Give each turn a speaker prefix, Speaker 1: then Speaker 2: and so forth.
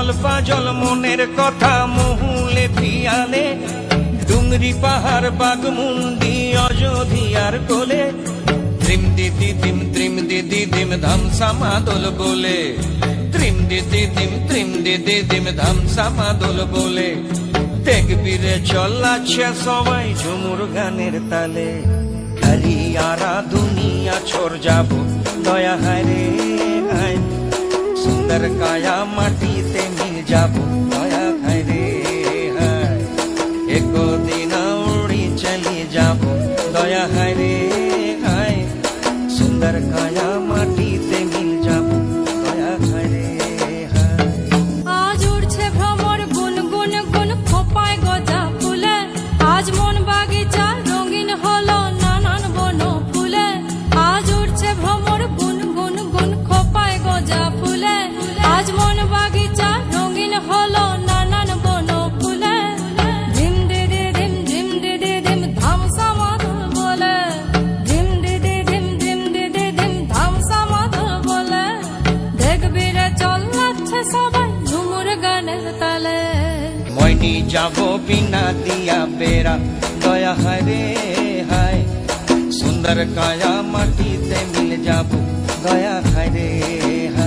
Speaker 1: Puzzle puzzle মনের কথা মহুলে পিয়ালে, ডুংরি পাহাড় বাগমুন্ডি অযোধিয়ার কোলে, ত্রিম দিদি দিম ধামসা মাদল বলে, ত্রিম দিদি দিম ধামসা মাদল বলে, দেখবি রে চলাচ্ছে সবাই ঝুমুর গানের তালে। হরিয়ারা দুনিয়া ছোর যাব দয়া হায় রে হায়, সুন্দর কায়া মাটিতে মিল যাব দয়া হায় রে হায়, একদিন উড়ি চলে যাব দয়া হায় রে হায়, সুন্দর কায়া মাটিতে মিল যাব দয়া হায় রে হায়।
Speaker 2: আজ উড়ছে ভ্রমর গুন গুন গুন খোপায় গজা ফুলে, আজ মন বাগিচা রঙিন হলো নানান বন ফুলে, আজ উড়ছে ভ্রমর গুন গুন গুন খোপায় গজা ফুলে, আজ মন বাগিচা রঙিন হলো নানান বন ফুলে, ধিম দিদি দিম ধামসা মাদল বলে, ধিম দিদি দিম ধামসা মাদল বলে, দেখবি রে চলাচ্ছে সবাই ঝুমুর গানের তালে।
Speaker 1: মইনি যাব বিনা দিয়া বেড়া দয়া হায় রে হায়, সুন্দর কায়া মাটিতে মিল যাব দয়া হায় রে হায়।